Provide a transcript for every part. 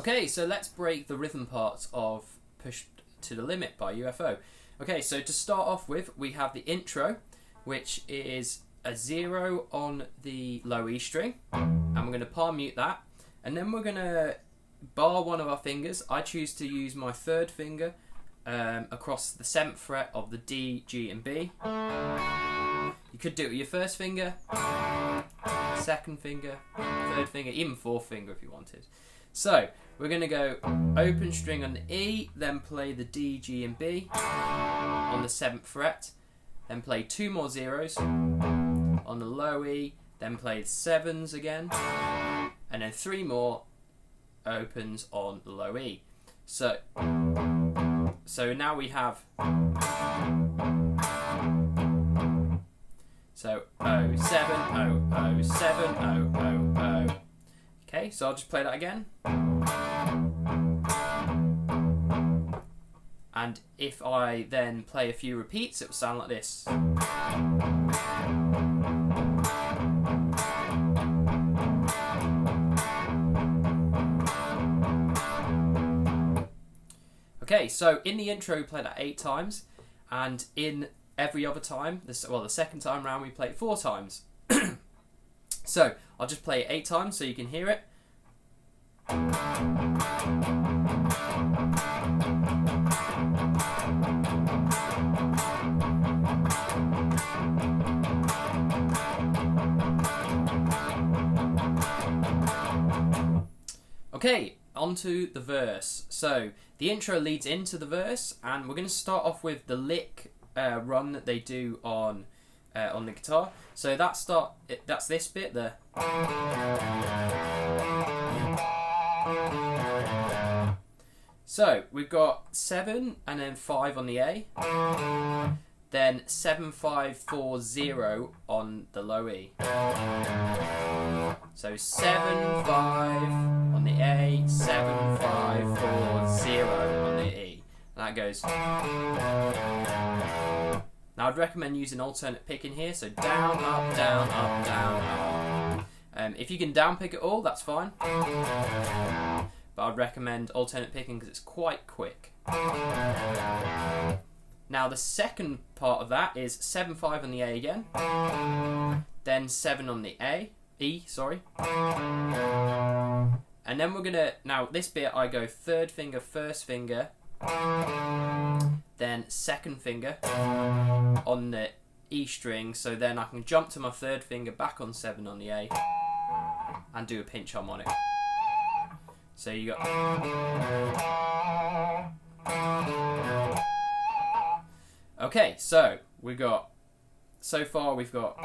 Okay, so let's break the rhythm parts of Pushed to the Limit by UFO. Okay, so to start off with, we have the intro, which is a 0 on the low E string, and we're going to palm mute that, and then we're going to bar one of our fingers. I choose to use my third finger across the 7th fret of the D, G and B. You could do it with your first finger, second finger, third finger, even fourth finger if you wanted. So we're going to go open string on the E, then play the D, G and B on the 7th fret, then play 2 more zeros on the low E, then play the 7s again, and then 3 more opens on the low E. So now we have so 0, 7, 0, 0, 7, 0, 0, 0. Okay, so I'll just play that again. And if I then play a few repeats, it will sound like this. Okay, so in the intro we play that 8 times, and in every other time, the second time round we play it 4 times. So I'll just play it 8 times so you can hear it. Okay, onto the verse. So the intro leads into the verse, and we're going to start off with the lick run that they do on the guitar. So that's this bit, the so we've got 7 and then 5 on the A, then 7, 5, 4, 0 on the low E. So 7, 5 on the A, 7, 5, 4, 0 on the E. And that goes. Now I'd recommend using alternate picking here, so down, up, down, up, down, up. If you can down pick it all, that's fine. But I'd recommend alternate picking because it's quite quick. Now the second part of that is 7, 5 on the A again, then 7 on the E, and then we're gonna, now this bit I go third finger, first finger, then second finger on the E string, so then I can jump to my third finger back on 7 on the A and do a pinch harmonic. So you got. Okay, so we've got. So far we've got.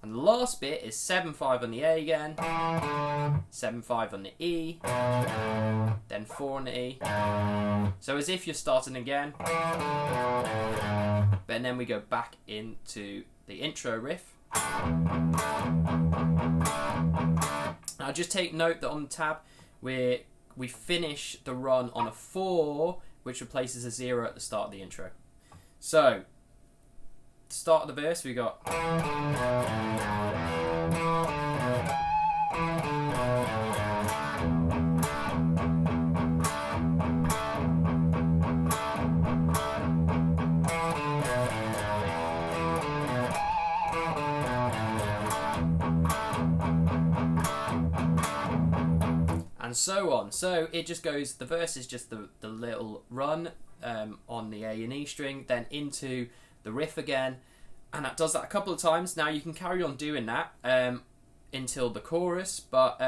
And the last bit is 7, 5 on the A again, 7, 5 on the E, then 4 on the E. So as if you're starting again. But then we go back into the intro riff. Now just take note that on the tab we finish the run on a 4, which replaces a 0 at the start of the intro. So, the start of the verse we got. And so on. So it just goes, the verse is just the little run on the A and E string, then into the riff again, and that does that a couple of times. Now you can carry on doing that until the chorus, but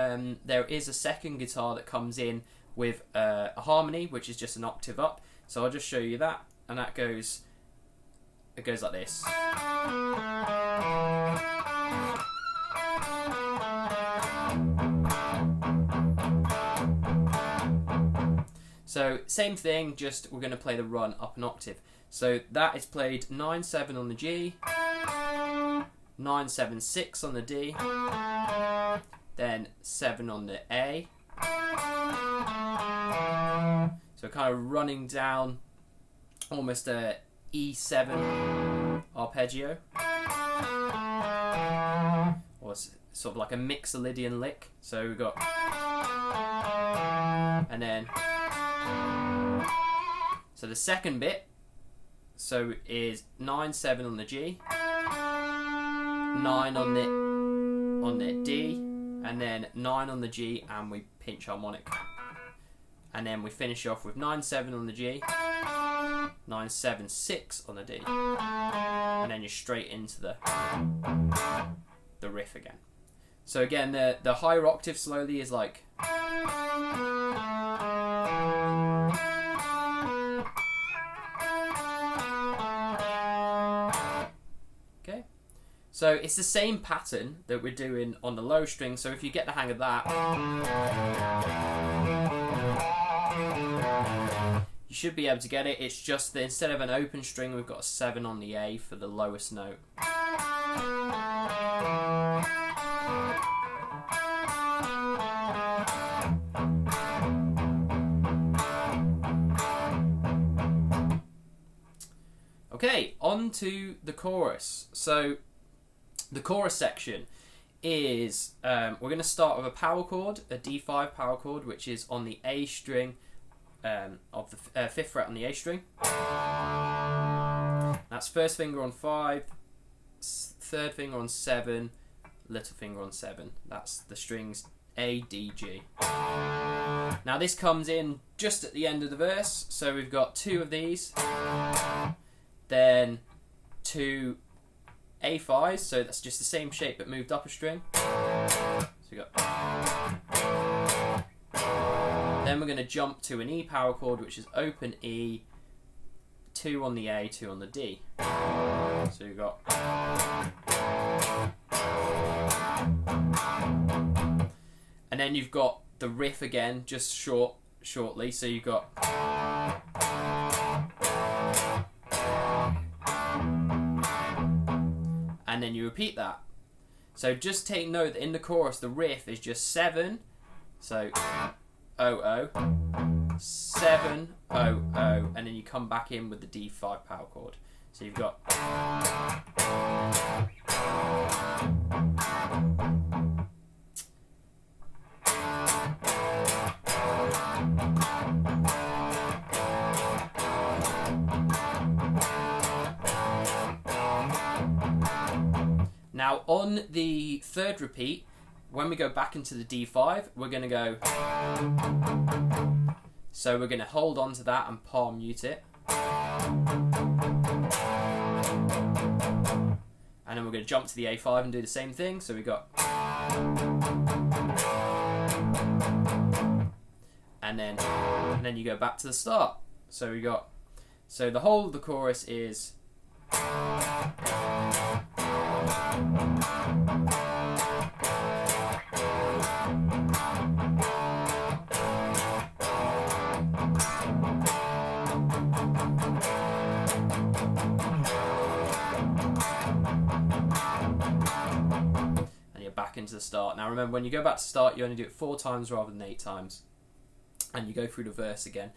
there is a second guitar that comes in with a harmony, which is just an octave up. So I'll just show you that, and that goes, it goes like this. So same thing, just we're going to play the run up an octave. So that is played 9, 7 on the G, 9, 7, 6 on the D, then 7 on the A. So kind of running down almost a E7 arpeggio. Or sort of like a Mixolydian lick. So we've got, and then, so the second bit, so is 9/7 on the G, 9 on the D, and then 9 on the G, and we pinch harmonic. And then we finish off with 9/7 on the G, 9/7/6 on the D, and then you're straight into the riff again. So again, the higher octave slowly is like. Okay, so it's the same pattern that we're doing on the low string. So if you get the hang of that, you should be able to get it. It's just that instead of an open string, we've got a 7 on the A for the lowest note. Okay, on to the chorus. So the chorus section is, we're going to start with a power chord, a D5 power chord, which is on the A string of the 5th fret on the A string. That's first finger on 5, third finger on 7, little finger on 7. That's the strings A, D, G. Now this comes in just at the end of the verse, so we've got 2 of these, then 2 A5s, so that's just the same shape but moved up a string. So we got. Then we're going to jump to an E power chord, which is open E, 2 on the A, 2 on the D. So you've got. And then you've got the riff again, just shortly. So you've got. And then you repeat that. So just take note that in the chorus, the riff is just 7. So 0 0 7 0 0, and then you come back in with the D5 power chord. So you've got. Now on the third repeat, when we go back into the D5, we're going to go. So we're going to hold on to that and palm mute it. And then we're going to jump to the A5 and do the same thing. So we got. And then you go back to the start. So we got. So the whole of the chorus is. Back into the start. Now remember, when you go back to start, you only do it 4 times rather than 8 times, and you go through the verse again.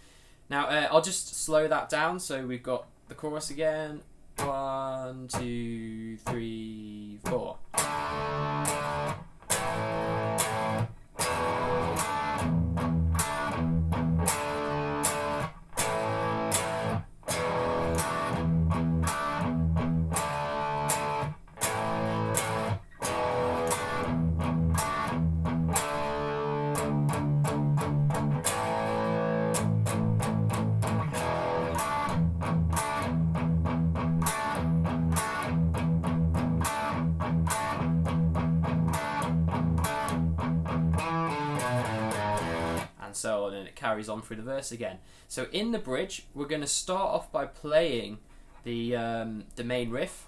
Now I'll just slow that down. So we've got the chorus again. 1 2 3 4. So on, and it carries on through the verse again. So in the bridge, we're going to start off by playing the main riff.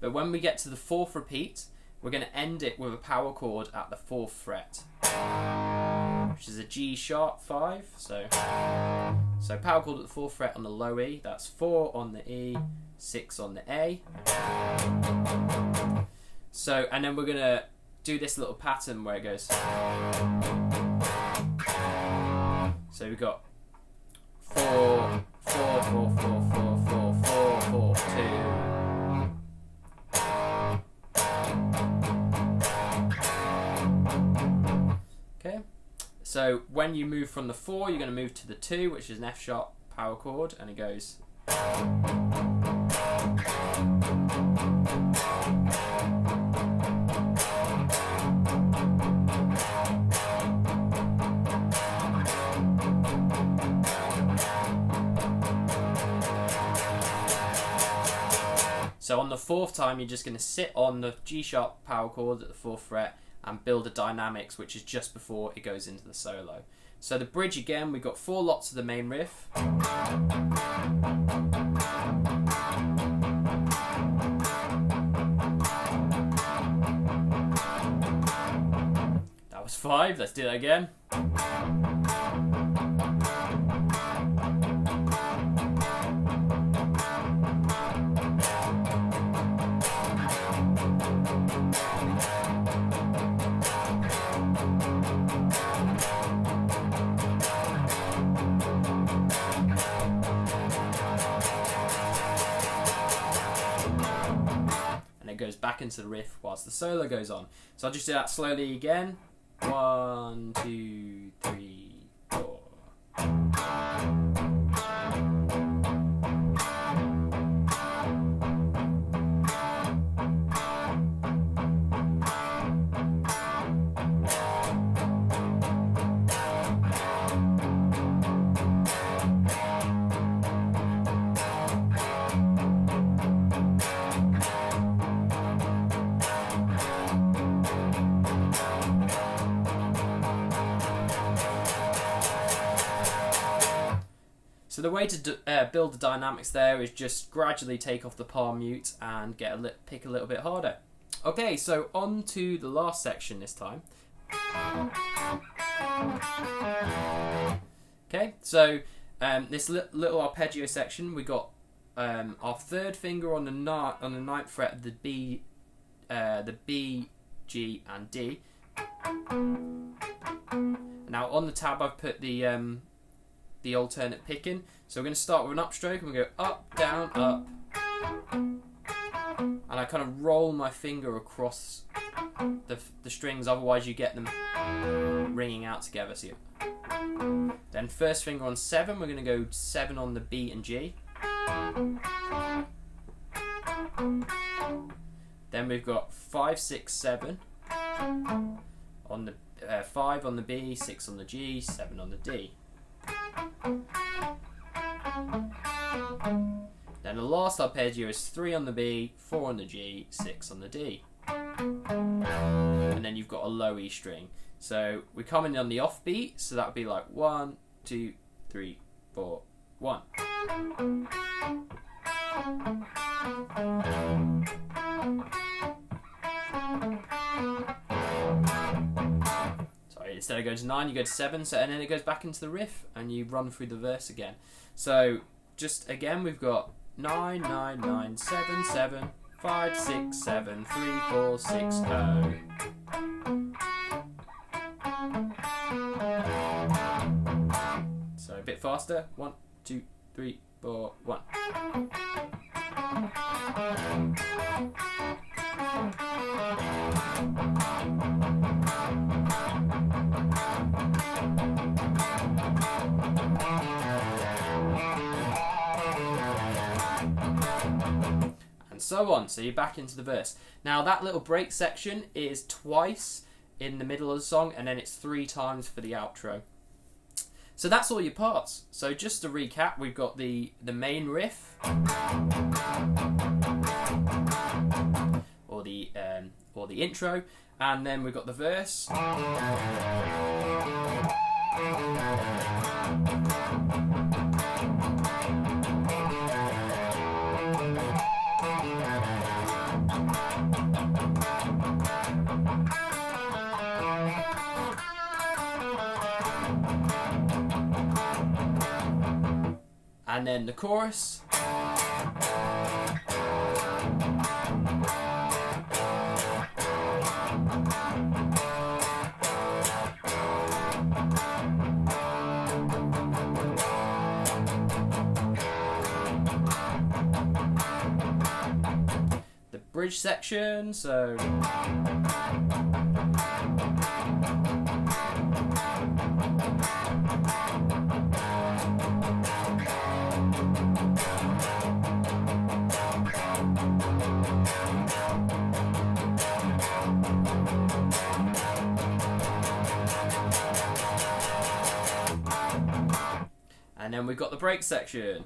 But when we get to the 4th repeat, we're going to end it with a power chord at the 4th fret, which is a G sharp 5. So power chord at the 4th fret on the low E. That's 4 on the E, 6 on the A. So, and then we're going to do this little pattern where it goes. So we've got 4 4 4 4 So when you move from the 4, you're going to move to the 2, which is an F sharp power chord, and it goes. So on the 4th time, you're just going to sit on the G sharp power chord at the 4th fret and build a dynamics, which is just before it goes into the solo. So the bridge again, we've got 4 lots of the main riff. That was 5, let's do that again. Goes back into the riff whilst the solo goes on. So I'll just do that slowly again. 1, 2, 3, 4. So the way to build the dynamics there is just gradually take off the palm mute and get pick a little bit harder. Okay, so on to the last section this time. Okay, so this little arpeggio section, we got our 3rd finger on the 9th fret of the B, G, and D. Now on the tab, I've put the alternate picking. So we're going to start with an upstroke and we go up, down, up. And I kind of roll my finger across the strings, otherwise you get them ringing out together. So then 1st finger on 7, we're going to go 7 on the B and G. Then we've got 5, 6, 7 on the 5 on the B, 6 on the G, 7 on the D. Then the last arpeggio is 3 on the B, 4 on the G, 6 on the D. And then you've got a low E string. So we're coming on the offbeat, so that would be like 1, 2, 3, 4, 1. Instead of going to 9, you go to 7, and then it goes back into the riff, and you run through the verse again. So, just again, we've got 9, 9, 9, 7, 7, 5, 6, 7, 3, 4, 6, 0. So, a bit faster. 1, 2, 3, 4, 1. So on, so you're back into the verse. Now that little break section is twice in the middle of the song, and then it's 3 times for the outro. So that's all your parts. So just to recap, we've got the main riff, or the intro, and then we've got the verse. And then the chorus. The bridge section, so And then we've got the brake section.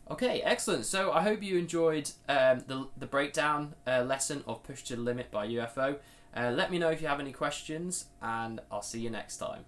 Okay, excellent. So I hope you enjoyed the breakdown lesson of Push to the Limit by UFO. Let me know if you have any questions, and I'll see you next time.